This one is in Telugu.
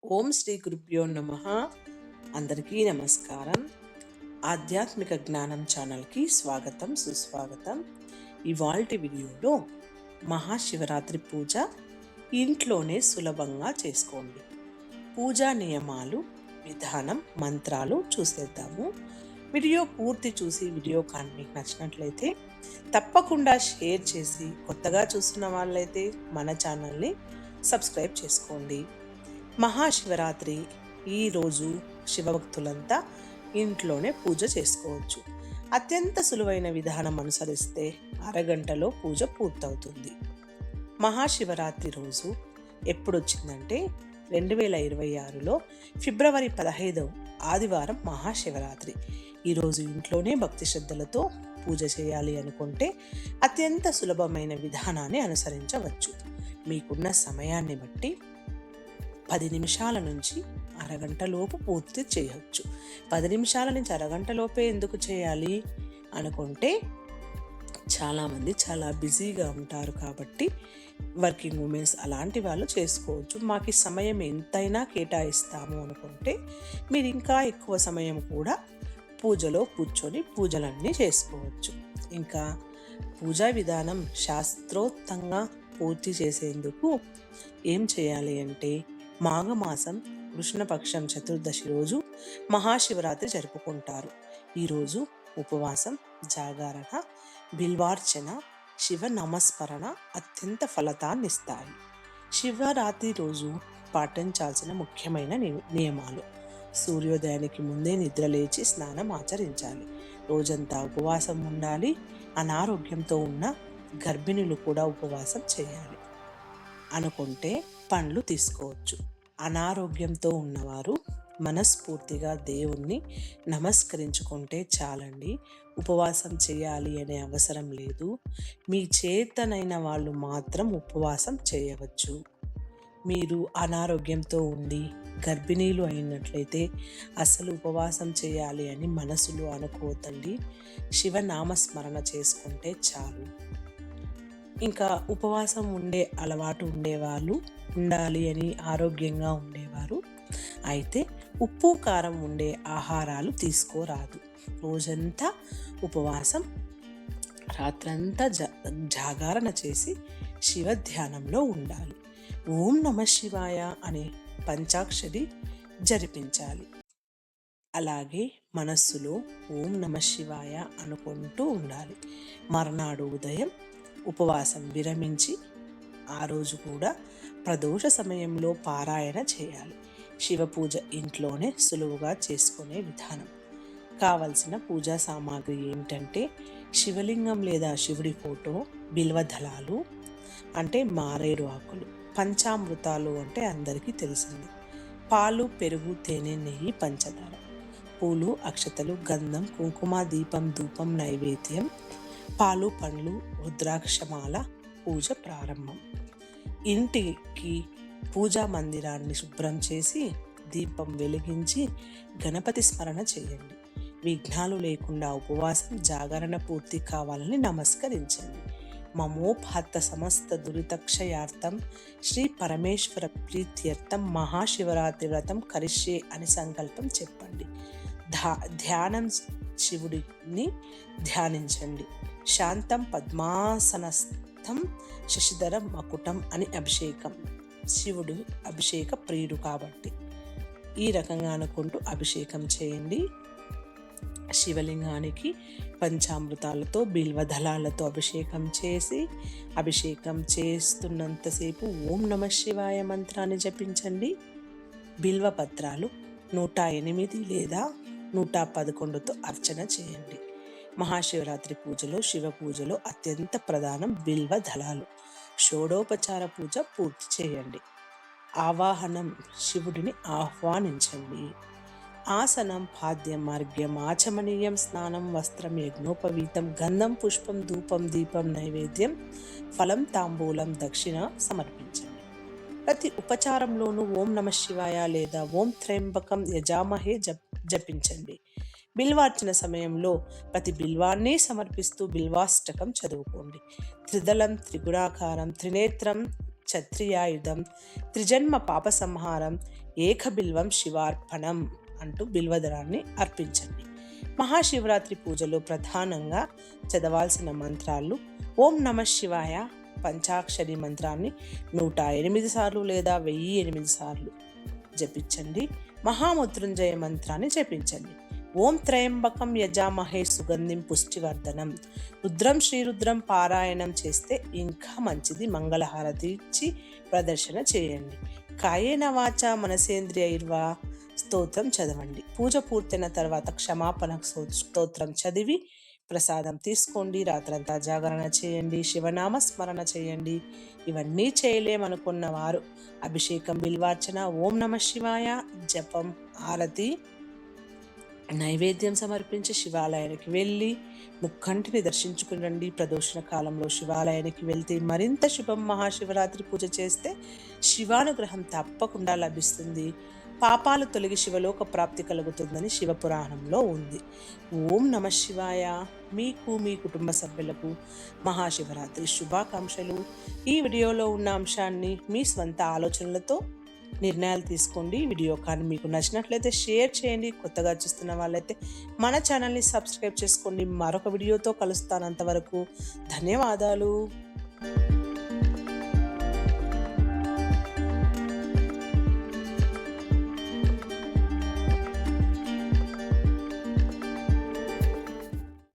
ఓం శ్రీ గురుభ్యో నమః. అందరికీ నమస్కారం. ఆధ్యాత్మిక జ్ఞానం ఛానల్కి స్వాగతం, సుస్వాగతం. ఇవాల్టి వీడియోలో మహాశివరాత్రి పూజ ఇంట్లోనే సులభంగా చేసుకోండి. పూజా నియమాలు, విధానం, మంత్రాలు చూసేద్దాము. వీడియో పూర్తి చూసి వీడియో కానీ మీకు నచ్చినట్లయితే తప్పకుండా షేర్ చేసి, కొత్తగా చూస్తున్న వాళ్ళైతే మన ఛానల్ని సబ్స్క్రైబ్ చేసుకోండి. మహాశివరాత్రి ఈరోజు శివభక్తులంతా ఇంట్లోనే పూజ చేసుకోవచ్చు. అత్యంత సులువైన విధానం అనుసరిస్తే అరగంటలో పూజ పూర్తవుతుంది. మహాశివరాత్రి రోజు ఎప్పుడొచ్చిందంటే 2026లో ఫిబ్రవరి 15 ఆదివారం మహాశివరాత్రి. ఈరోజు ఇంట్లోనే భక్తి శ్రద్ధలతో పూజ చేయాలి అనుకుంటే అత్యంత సులభమైన విధానాన్ని అనుసరించవచ్చు. మీకున్న సమయాన్ని బట్టి 10 నిమిషాల నుంచి అరగంట లోపు పూర్తి చేయవచ్చు. 10 నిమిషాల నుంచి అరగంట లోపే ఎందుకు చేయాలి అనుకుంటే, చాలామంది చాలా బిజీగా ఉంటారు కాబట్టి వర్కింగ్ ఉమెన్స్ అలాంటి వాళ్ళు చేసుకోవచ్చు. మాకు ఈ సమయం ఎంతైనా కేటాయిస్తాము అనుకుంటే మీరు ఇంకా ఎక్కువ సమయం కూడా పూజలో కూర్చొని పూజలన్నీ చేసుకోవచ్చు. ఇంకా పూజా విధానం శాస్త్రోక్తంగా పూర్తి చేసేందుకు ఏం చేయాలి అంటే, మాఘమాసం కృష్ణపక్షం చతుర్దశి రోజు మహాశివరాత్రి జరుపుకుంటారు. ఈరోజు ఉపవాసం, జాగరణ, బిల్వార్చన, శివ నామస్మరణ అత్యంత ఫలితాన్నిస్తాయి. శివరాత్రి రోజు పాటించాల్సిన ముఖ్యమైన నియమాలు: సూర్యోదయానికి ముందే నిద్ర లేచి స్నానం ఆచరించాలి. రోజంతా ఉపవాసం ఉండాలి. అనారోగ్యంతో ఉన్న గర్భిణులు కూడా ఉపవాసం చేయాలి అనుకుంటే పండ్లు తీసుకోవచ్చు. అనారోగ్యంతో ఉన్నవారు మనస్ఫూర్తిగా దేవుణ్ణి నమస్కరించుకుంటే చాలండి. ఉపవాసం చేయాలి అనే అవసరం లేదు. మీ చేతనైన వాళ్ళు మాత్రం ఉపవాసం చేయవచ్చు. మీరు అనారోగ్యంతో ఉండి గర్భిణీలు అయినట్లయితే అసలు ఉపవాసం చేయాలి అని మనసులో అనుకోవద్దండి. శివనామస్మరణ చేసుకుంటే చాలు. ఇంకా ఉపవాసం ఉండే అలవాటు ఉండేవాళ్ళు, ఉండాలి అని ఆరోగ్యంగా ఉండేవారు అయితే ఉప్పు కారం ఉండే ఆహారాలు తీసుకోరాదు. రోజంతా ఉపవాసం, రాత్రంతా జాగరణ చేసి శివ ధ్యానంలో ఉండాలి. ఓం నమ శివాయ అనే పంచాక్షరి జరిపించాలి. అలాగే మనస్సులో ఓం నమ శివాయ అనుకుంటూ ఉండాలి. మర్నాడు ఉదయం ఉపవాసం విరమించి ఆ రోజు కూడా ప్రదోష సమయంలో పారాయణ చేయాలి. శివ పూజ ఇంట్లోనే సులువుగా చేసుకునే విధానం. కావలసిన పూజా సామాగ్రి ఏమిటంటే, శివలింగం లేదా శివుడి ఫోటో, బిల్వదళాలు అంటే మారేడు ఆకులు, పంచామృతాలు అంటే అందరికీ తెలిసింది, పాలు, పెరుగు, తేనె, నెయ్యి, పంచదార, పూలు, అక్షతలు, గంధం, కుంకుమ, దీపం, ధూపం, నైవేద్యం, పాలు, పండ్లు, రుద్రాక్షమాల. పూజ ప్రారంభం. ఇంటికి పూజా మందిరాన్ని శుభ్రం చేసి దీపం వెలిగించి గణపతి స్మరణ చేయండి. విఘ్నాలు లేకుండా ఉపవాసం, జాగరణ పూర్తి కావాలని నమస్కరించండి. మమోపాత్త సమస్త దురితక్షయార్థం శ్రీ పరమేశ్వర ప్రీత్యర్థం మహాశివరాత్రి వ్రతం కరిష్యే అని సంకల్పం చెప్పండి. ధ్యానం: శివుడిని ధ్యానించండి. శాంతం పద్మాసనస్థం శశిధర మకుటం అని అభిషేకం. శివుడు అభిషేక ప్రియుడు కాబట్టి ఈ రకంగా అనుకుంటూ అభిషేకం చేయండి. శివలింగానికి పంచామృతాలతో, బిల్వదళాలతో అభిషేకం చేసి, అభిషేకం చేస్తున్నంతసేపు ఓం నమ శివాయ మంత్రాన్ని జపించండి. బిల్వపత్రాలు 108 లేదా 111తో అర్చన చేయండి. మహాశివరాత్రి పూజలో, శివ పూజలో అత్యంత ప్రధానం బిల్వ దళాలు. షోడోపచార పూజ పూర్తి చేయండి. ఆవాహనం: శివుడిని ఆహ్వానించండి. ఆసనం: పాద్యం, మార్గ్యం, ఆచమనీయం, స్నానం, వస్త్రం, యజ్ఞోపవీతం, గంధం, పుష్పం, ధూపం, దీపం, నైవేద్యం, ఫలం, తాంబూలం, దక్షిణ సమర్పించండి. ప్రతి ఉపచారంలోనూ ఓం నమ శివాయ లేదా ఓం త్రయంబకం యజామహే జపించండి. బిల్వార్చన సమయంలో ప్రతి బిల్వాన్ని సమర్పిస్తూ బిల్వాష్టకం చదువుకోండి. త్రిదళం, త్రిగుణాకారం, త్రినేత్రం క్షత్రియాయుధం త్రిజన్మ పాప సంహారం ఏకబిల్వం శివార్పణం అంటూ బిల్వదళాన్ని అర్పించండి. మహాశివరాత్రి పూజలో ప్రధానంగా చదవాల్సిన మంత్రాలు ఓం నమః శివాయ పంచాక్షరి మంత్రాన్ని 108 సార్లు లేదా 1008 సార్లు జపించండి. మహామృత్యుంజయ మంత్రాన్ని జపించండి. ఓం త్రయంబకం యజామహే సుగంధిం పుష్టివర్ధనం రుద్రం శ్రీరుద్రం పారాయణం చేస్తే ఇంకా మంచిది. మంగళహారతి ఇచ్చి ప్రదర్శన చేయండి. కాయేన వాచ మనసేంద్రియైర్వా స్తోత్రం చదవండి. పూజ పూర్తయిన తర్వాత క్షమాపణ స్తోత్రం చదివి ప్రసాదం తీసుకోండి. రాత్రంతా జాగరణ చేయండి. శివనామ స్మరణ చేయండి. ఇవన్నీ చేయలేమనుకున్న వారు అభిషేకం, బిల్వార్చన, ఓం నమః శివాయ జపం, ఆరతి, నైవేద్యం సమర్పించి శివాలయానికి వెళ్ళి ముక్కంటిని దర్శించుకుని రండి. ప్రదోషణ కాలంలో శివాలయానికి వెళ్తే మరింత శుభం. మహాశివరాత్రి పూజ చేస్తే శివానుగ్రహం తప్పకుండా లభిస్తుంది. పాపాలు తొలగి శివలోక ప్రాప్తి కలుగుతుందని శివపురాణంలో ఉంది. ఓం నమః శివాయ. మీకు మీ కుటుంబ సభ్యులకు మహాశివరాత్రి శుభాకాంక్షలు. ఈ వీడియోలో ఉన్న అంశాన్ని మీ స్వంత ఆలోచనలతో నిర్ణయాలు తీసుకోండి. వీడియో కానీ మీకు నచ్చినట్లయితే షేర్ చేయండి. కొత్తగా చూస్తున్న వాళ్ళైతే మన ఛానల్ని సబ్స్క్రైబ్ చేసుకోండి. మరొక వీడియోతో కలుస్తాను. అంతవరకు ధన్యవాదాలు.